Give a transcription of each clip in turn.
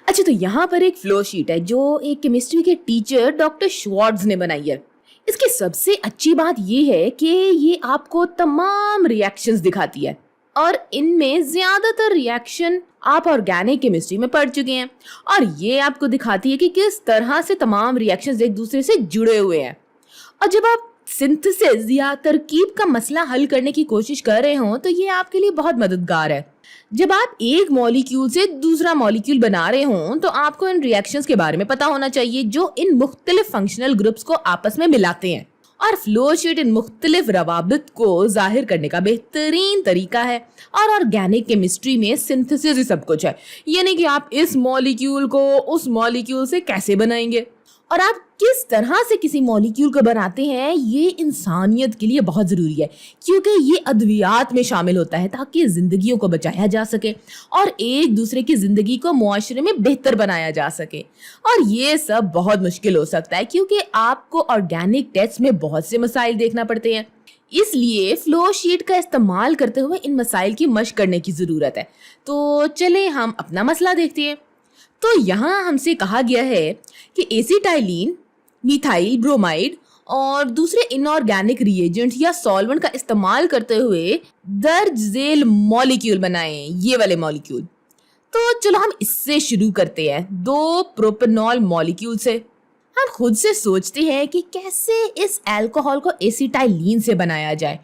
अच्छा, तो यहाँ पर एक फ्लो शीट है जो एक केमिस्ट्री के टीचर डॉक्टर श्वार्ट्ज ने बनाई है। इसकी सबसे अच्छी बात ये है कि ये आपको तमाम रिएक्शंस दिखाती है और इनमें ज्यादातर रिएक्शन आप ऑर्गेनिक केमिस्ट्री में पढ़ चुके हैं और ये आपको दिखाती है कि किस तरह से तमाम रिएक्शंस एक दूसरे से जुड़े हुए हैं। और जब आप सिंथेसिस या तरकीब का मसला हल करने की कोशिश कर रहे हो तो ये आपके लिए बहुत मददगार है। जब आप एक मॉलिक्यूल से दूसरा मॉलिक्यूल बना रहे हो तो आपको इन रिएक्शंस के बारे में पता होना चाहिए जो इन मुख्तलिफ फंक्शनल ग्रुप्स को आपस में मिलाते हैं। और फ्लो शीट इन मुख्तलिफ रवाबित को जाहिर करने का बेहतरीन तरीका है। और ऑर्गेनिक केमिस्ट्री में सिंथेसिस ही सब कुछ है, यानी कि आप इस मॉलिक्यूल को उस मॉलिक्यूल से कैसे बनाएंगे और आप किस तरह से किसी मॉलिक्यूल को बनाते हैं, ये इंसानियत के लिए बहुत ज़रूरी है क्योंकि ये अद्वियात में शामिल होता है ताकि ज़िंदगियों को बचाया जा सके और एक दूसरे की ज़िंदगी को मुआशरे में बेहतर बनाया जा सके। और ये सब बहुत मुश्किल हो सकता है क्योंकि आपको ऑर्गेनिक टेस्ट में बहुत से मसाइल देखना पड़ते हैं। इसलिए फ्लो शीट का इस्तेमाल करते हुए इन मसाइल की मशक करने की ज़रूरत है। तो चलें हम अपना मसला देखते हैं। तो यहाँ हमसे कहा गया है कि एसिटाइलिन, मिथाइल ब्रोमाइड और दूसरे इनऑर्गेनिक रिएजेंट या सॉल्वेंट का इस्तेमाल करते हुए दर्ज झेल मॉलिक्यूल बनाएं, ये वाले मॉलिक्यूल। तो चलो हम इससे शुरू करते हैं, 2 प्रोपेनॉल मॉलिक्यूल से। हम खुद से सोचते हैं कि कैसे इस अल्कोहल को एसिटाइलिन से बनाया जाए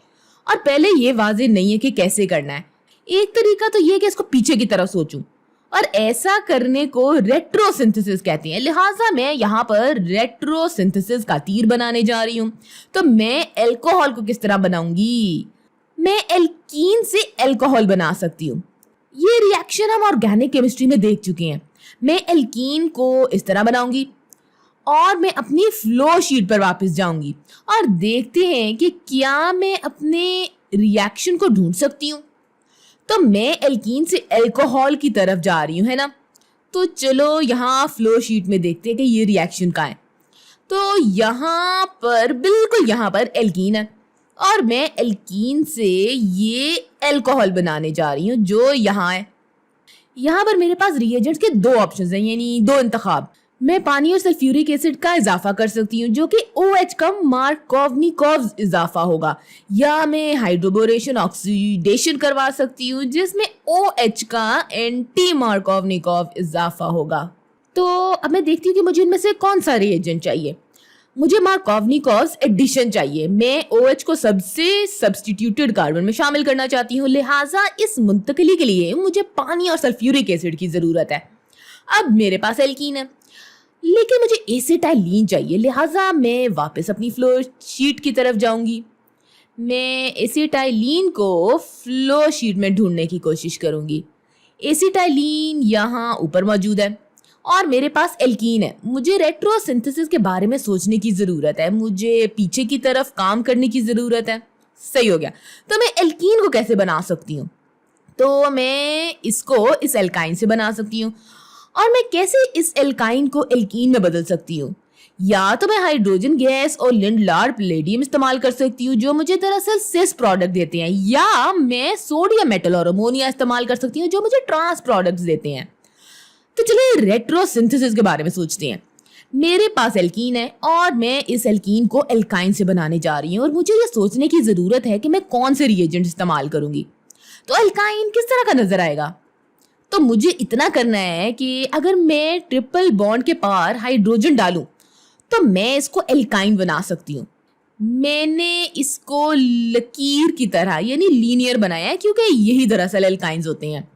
और पहले ये वाज़ेह नहीं है कि कैसे करना है। एक तरीका तो ये कि इसको पीछे की तरफ सोचूं और ऐसा करने को रेट्रोसिंथेसिस कहते हैं। लिहाजा मैं यहाँ पर रेट्रोसिंथेसिस का तीर बनाने जा रही हूँ। तो मैं अल्कोहल को किस तरह बनाऊंगी? मैं एल्कीन से अल्कोहल बना सकती हूँ। ये रिएक्शन हम ऑर्गेनिक केमिस्ट्री में देख चुके हैं। मैं एल्कीन को इस तरह बनाऊंगी और मैं अपनी फ्लो शीट पर वापस जाऊंगी और देखते हैं कि क्या मैं अपने रिएक्शन को ढूंढ सकती हूँ। तो मैं एल्कीन से अल्कोहल की तरफ जा रही हूँ, है ना। तो चलो यहाँ फ्लो शीट में देखते हैं कि ये रिएक्शन का है। तो यहाँ पर बिल्कुल यहाँ पर एल्कीन है और मैं एल्कीन से ये अल्कोहल बनाने जा रही हूँ जो यहाँ है। यहाँ पर मेरे पास रिएजेंट्स के 2 ऑप्शंस हैं, यानी 2 इंतखाब। मैं पानी और सल्फ्यूरिक एसिड का इजाफा कर सकती हूँ जो कि OH का मार्कोवनिकोव इजाफा होगा, या मैं हाइड्रोबोरेशन ऑक्सीडेशन करवा सकती हूँ जिसमें OH का एंटी मार्कोवनिकोव इजाफा होगा। तो अब मैं देखती हूँ कि मुझे इनमें से कौन सा रिएजेंट चाहिए। मुझे मार्कोवनिकोव एडिशन चाहिए। मैं OH को सबसे सब्स्टिट्यूटेड कार्बन में शामिल करना चाहती हूँ, लिहाजा इस मुंतकली के लिए मुझे पानी और सल्फ्यूरिक एसिड की ज़रूरत है। अब मेरे पास एल्कीन है लेकिन मुझे एसिटाइलिन चाहिए, लिहाजा मैं वापस अपनी फ्लो शीट की तरफ जाऊंगी। मैं एसिटाइलिन को फ्लो शीट में ढूंढने की कोशिश करूंगी। एसिटाइलिन यहाँ ऊपर मौजूद है और मेरे पास एल्कीन है। मुझे रेट्रोसिंथेसिस के बारे में सोचने की ज़रूरत है, मुझे पीछे की तरफ काम करने की ज़रूरत है। सही हो गया। तो मैं एल्कीन को कैसे बना सकती हूँ? तो मैं इसको इस एल्काइन से बना सकती हूँ। और मैं कैसे इस एल्काइन को एल्कीन में बदल सकती हूँ? या तो मैं हाइड्रोजन गैस और लिंडलार पैलेडियम इस्तेमाल कर सकती हूँ जो मुझे दरअसल सिस प्रोडक्ट देते हैं, या मैं सोडियम मेटल और अमोनिया इस्तेमाल कर सकती हूँ जो मुझे ट्रांस प्रोडक्ट्स देते हैं। तो चलिए रेट्रोसिंथेसिस के बारे में सोचते हैं। मेरे पास एल्कीन है और मैं इस एल्कीन को एल्काइन से बनाने जा रही हूँ और मुझे ये सोचने की ज़रूरत है कि मैं कौन से रिएजेंट इस्तेमाल करूँगी। तो एल्काइन किस तरह का नज़र आएगा? तो मुझे इतना करना है कि अगर मैं ट्रिपल बॉन्ड के पार हाइड्रोजन डालूं तो मैं इसको एल्काइन बना सकती हूँ। मैंने इसको लकीर की तरह यानी लीनियर बनाया है क्योंकि यही दरअसल एल्काइंस होते हैं।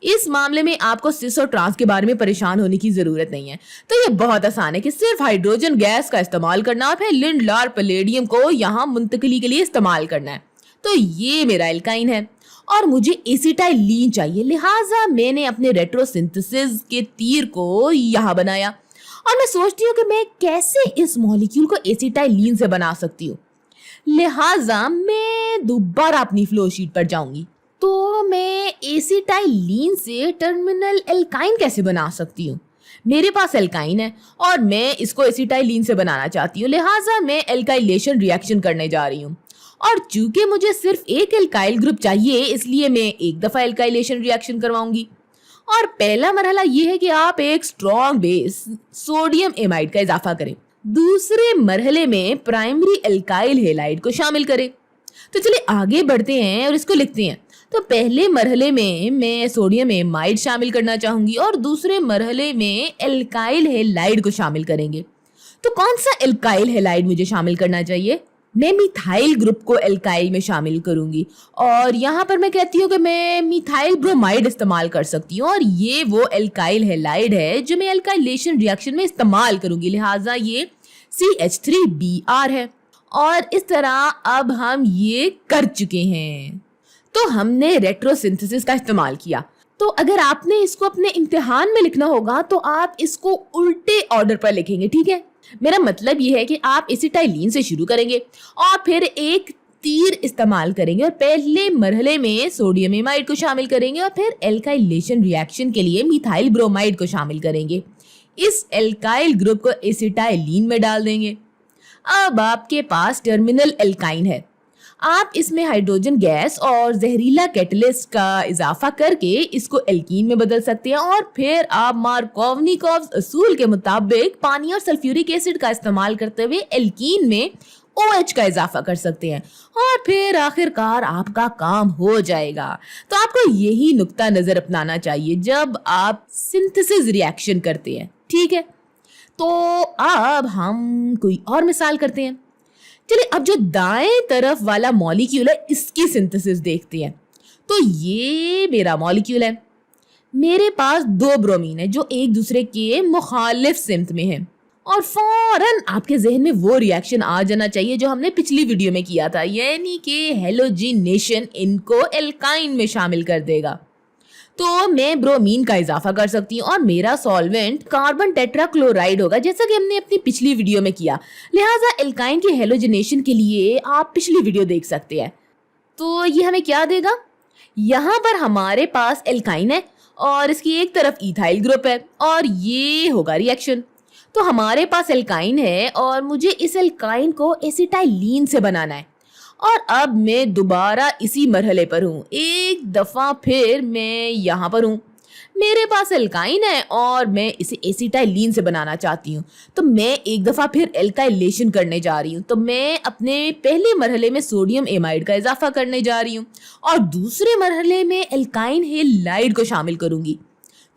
इस मामले में आपको सिस और ट्रांस के बारे में परेशान होने की ज़रूरत नहीं है। तो ये बहुत आसान है कि सिर्फ हाइड्रोजन गैस का इस्तेमाल करना और फिर लिंडलार पैलेडियम को यहाँ मुंतकली के लिए इस्तेमाल करना है। तो ये मेरा एल्काइन है और मुझे एसिटाइलिन चाहिए, लिहाजा मैंने अपने रेट्रोसिंथेसिस के तीर को यहाँ बनाया और मैं सोचती हूँ कि मैं कैसे इस मॉलिक्यूल को एसिटाइलिन से बना सकती हूँ। लिहाजा मैं दोबारा अपनी फ्लो शीट पर जाऊंगी। तो मैं एसिटाइलिन से टर्मिनल एल्काइन कैसे बना सकती हूँ? मेरे पास एल्काइन है और मैं इसको एसिटाइलिन से बनाना चाहती हूँ, लिहाजा मैं एल्काइलेशन रिएक्शन करने जा रही हूँ। और चूंकि मुझे सिर्फ एक एल्काइल ग्रुप चाहिए इसलिए मैं एक दफ़ा एल्काइलेशन रिएक्शन करवाऊंगी और पहला मरहला ये है कि आप एक स्ट्रॉन्ग बेस सोडियम एमाइड का इजाफा करें। दूसरे मरहले में प्राइमरी एल्काइल हेलाइड को शामिल करें। तो चलिए आगे बढ़ते हैं और इसको लिखते हैं। तो पहले मरहले में मैं सोडियम एमाइड शामिल करना चाहूंगी और दूसरे मरहले में एल्काइल हेलाइड को शामिल करेंगे। तो कौन सा एल्काइल हेलाइड मुझे शामिल करना चाहिए? मैं मिथाइल ग्रुप को एल्काइल में शामिल करूंगी और यहाँ पर मैं कहती हूँ कि मैं मिथाइल ब्रोमाइड इस्तेमाल कर सकती हूँ और ये वो एल्काइल हेलाइड है जो मैं एल्काइलेशन रिएक्शन में इस्तेमाल करूंगी, लिहाजा ये CH3Br है। और इस तरह अब हम ये कर चुके हैं। तो हमने रेट्रोसिंथेसिस का इस्तेमाल किया। तो अगर आपने इसको अपने इम्तिहान में लिखना होगा तो आप इसको उल्टे ऑर्डर पर लिखेंगे, ठीक है? मेरा मतलब ये है कि आप एसिटाइलीन से शुरू करेंगे और फिर एक तीर इस्तेमाल करेंगे और पहले मरहले में सोडियम एमाइड को शामिल करेंगे और फिर एल्काइलेशन रिएक्शन के लिए मिथाइल ब्रोमाइड को शामिल करेंगे। इस एल्काइल ग्रुप को एसिटाइलीन में डाल देंगे। अब आपके पास टर्मिनल एल्काइन है। आप इसमें हाइड्रोजन गैस और जहरीला कैटलिस्ट का इजाफा करके इसको एल्कीन में बदल सकते हैं और फिर आप मार्कोवनिकोव असूल के मुताबिक पानी और सल्फ्यूरिक एसिड का इस्तेमाल करते हुए एल्कीन में OH का इजाफा कर सकते हैं और फिर आखिरकार आपका काम हो जाएगा। तो आपको यही नुक्ता नजर अपनाना चाहिए जब आप सिंथेसिस रिएक्शन करते हैं, ठीक है? तो अब हम कोई और मिसाल करते हैं। चलिए अब जो दाएं तरफ वाला मॉलिक्यूल है इसकी सिंथेसिस देखते हैं। तो ये मेरा मॉलिक्यूल है। मेरे पास 2 ब्रोमीन है जो एक दूसरे के मुखालिफ सिमत में है और फौरन आपके जहन में वो रिएक्शन आ जाना चाहिए जो हमने पिछली वीडियो में किया था, यानी कि हेलोजिनेशन इनको एल्काइन में शामिल कर देगा। तो मैं ब्रोमीन का इजाफा कर सकती हूँ और मेरा सॉल्वेंट कार्बन टेट्राक्लोराइड होगा, जैसा कि हमने अपनी पिछली वीडियो में किया। लिहाजा एल्काइन के हेलोजिनेशन के लिए आप पिछली वीडियो देख सकते हैं। तो ये हमें क्या देगा? यहाँ पर हमारे पास एल्काइन है और इसकी एक तरफ इथाइल ग्रुप है और ये होगा रिएक्शन। तो हमारे पास एल्काइन है और मुझे इस एल्काइन को एसिटाइलीन से बनाना है और अब मैं दोबारा इसी मरहले पर हूँ। एक दफ़ा फिर मैं यहाँ पर हूँ। मेरे पास एल्काइन है और मैं इसे एसिटाइलीन से बनाना चाहती हूँ। तो मैं एक दफ़ा फिर एल्काइलेशन करने जा रही हूँ। तो मैं अपने पहले मरहले में सोडियम एमाइड का इजाफा करने जा रही हूँ और दूसरे मरहले में एल्काइन हेलाइड को शामिल करूँगी।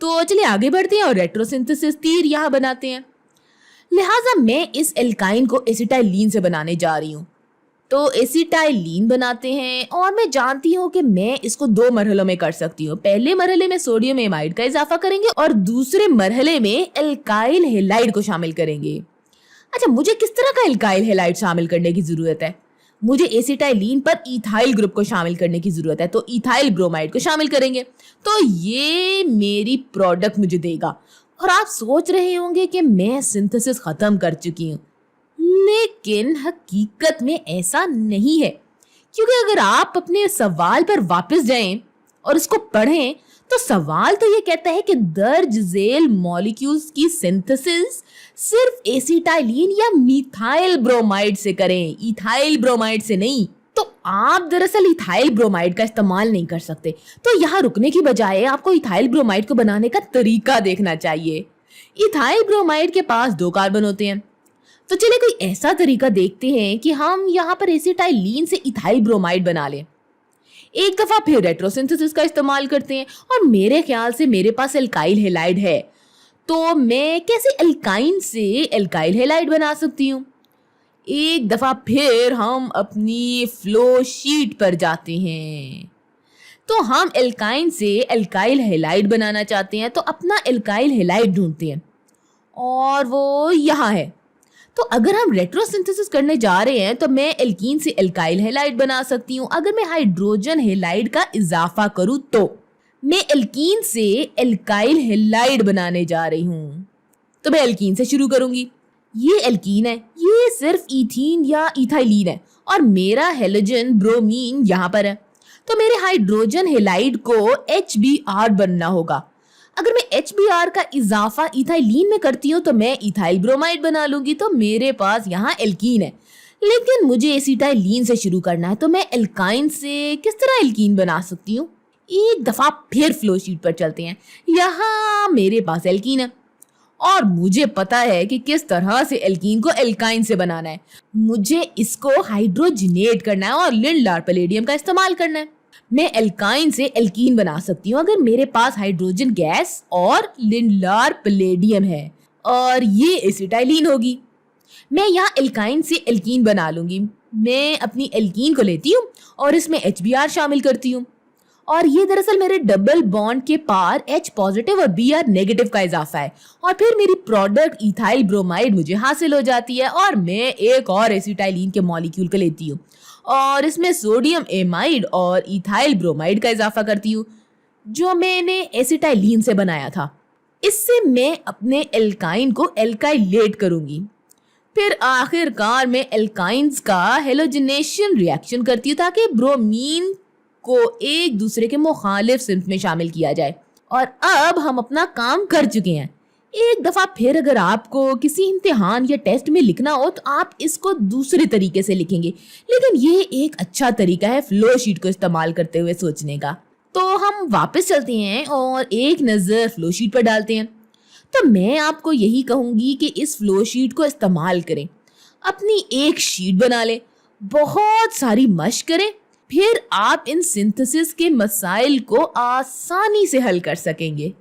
तो चलिए आगे बढ़ते हैं और रेट्रोसिंथेसिस तीर यहाँ बनाते हैं। लिहाजा मैं इस एल्काइन को एसिटाइलीन से बनाने जा रही हूँ। तो एसिटाइलीन बनाते हैं और मैं जानती हूँ कि मैं इसको 2 मरहलों में कर सकती हूँ। पहले मरहले में सोडियम एमाइड का इजाफा करेंगे और दूसरे मरहले में एल्काइल हेलाइड को शामिल करेंगे। अच्छा, मुझे किस तरह का एल्काइल हेलाइड शामिल करने की जरूरत है? मुझे एसिटाइलीन पर इथाइल ग्रुप को शामिल करने की जरूरत है। तो इथाइल ब्रोमाइड को शामिल करेंगे। तो ये मेरी प्रोडक्ट मुझे देगा और आप सोच रहे होंगे कि मैं सिंथेसिस खत्म कर चुकी हूँ, लेकिन हकीकत में ऐसा नहीं है। क्योंकि अगर आप अपने सवाल पर वापस जाएं और इसको पढ़ें तो सवाल तो ये कहता है कि दर्ज झेल मॉलिक्यूल्स की सिंथेसिस सिर्फ एसिटाइलीन या मिथाइल ब्रोमाइड से करें, इथाइल ब्रोमाइड से नहीं। तो आप दरअसल इथाइल ब्रोमाइड का इस्तेमाल नहीं कर सकते। तो यहाँ रुकने की बजाय आपको इथाइल ब्रोमाइड को बनाने का तरीका देखना चाहिए। इथाइल ब्रोमाइड के पास 2 कार्बन होते हैं। तो चलिए कोई ऐसा तरीका देखते हैं कि हम यहाँ पर एसिटाइलीन से इथाइल ब्रोमाइड बना लें। एक दफा फिर रेट्रोसिंथेसिस का इस्तेमाल करते हैं और मेरे ख्याल से मेरे पास एल्काइल हेलाइड है। तो मैं कैसे एल्काइन से एल्काइल हेलाइड बना सकती हूँ? एक दफा फिर हम अपनी फ्लो शीट पर जाते हैं। तो हम एल्काइन से एल्काइल हेलाइड बनाना चाहते हैं, तो अपना एल्काइल हेलाइड ढूंढते हैं और वो यहाँ है। तो अगर हम रेट्रोसिंथेसिस करने जा रहे हैं तो मैं एल्कीन से एल्काइल हेलाइड बना सकती हूँ। अगर मैं हाइड्रोजन हेलाइड का इजाफा करूँ तो मैं एल्कीन से एल्काइल हेलाइड बनाने जा रही हूँ। तो मैं एल्कीन से शुरू करूंगी। ये एल्कीन है, ये सिर्फ इथीन या इथाइलीन है और मेरा हेलोजन ब्रोमीन यहाँ पर है। तो मेरे हाइड्रोजन हेलाइड को HBr बनना होगा। अगर मैं HBr का इजाफा इथाइलीन में करती हूँ तो मैं इथाइल ब्रोमाइड बना लूंगी। तो मेरे पास यहाँ एल्कीन है, लेकिन मुझे एसिटाइलीन से शुरू करना है। तो मैं एल्काइन से किस तरह एल्कीन बना सकती हूँ? एक दफा फिर फ्लो शीट पर चलते हैं। यहाँ मेरे पास एल्कीन है और मुझे पता है कि किस तरह से एल्कीन को एल्काइन से बनाना है। मुझे इसको हाइड्रोजिनेट करना है और लिंडलार पैलेडियम का इस्तेमाल करना है। मैं एल्काइन से एल्कीन बना सकती हूँ अगर मेरे पास हाइड्रोजन गैस और लिंडलार पैलेडियम है, और ये एसिटाइलिन होगी। मैं यहाँ एल्काइन से एल्कीन बना लूंगी। मैं अपनी एल्कीन को लेती हूँ और इसमें HBr शामिल करती हूँ, और ये दरअसल मेरे डबल बॉन्ड के पार H पॉजिटिव और Br नेगेटिव का इजाफा है, और फिर मेरी प्रोडक्ट इथाइल ब्रोमाइड मुझे हासिल हो जाती है। और मैं एक और एसिटाइलिन के मॉलिक्यूल को लेती हूँ और इसमें सोडियम एमाइड और इथाइल ब्रोमाइड का इजाफा करती हूँ जो मैंने एसिटाइलिन से बनाया था। इससे मैं अपने एल्काइन को एल्काइलेट करूंगी। फिर आखिरकार मैं एल्काइंस का हेलोजिनेशन रिएक्शन करती हूँ ताकि ब्रोमीन को एक दूसरे के मुखालिफ सिंफ में शामिल किया जाए। और अब हम अपना काम कर चुके हैं। एक दफा फिर अगर आपको किसी इम्तिहान या टेस्ट में लिखना हो तो आप इसको दूसरे तरीके से लिखेंगे, लेकिन ये एक अच्छा तरीका है फ्लो शीट को इस्तेमाल करते हुए सोचने का। तो हम वापस चलते हैं और एक नज़र फ्लो शीट पर डालते हैं। तो मैं आपको यही कहूँगी कि इस फ्लो शीट को इस्तेमाल करें, अपनी एक शीट बना लें, बहुत सारी मशक करें, फिर आप इन सिंथेसिस के मसाइल को आसानी से हल कर सकेंगे।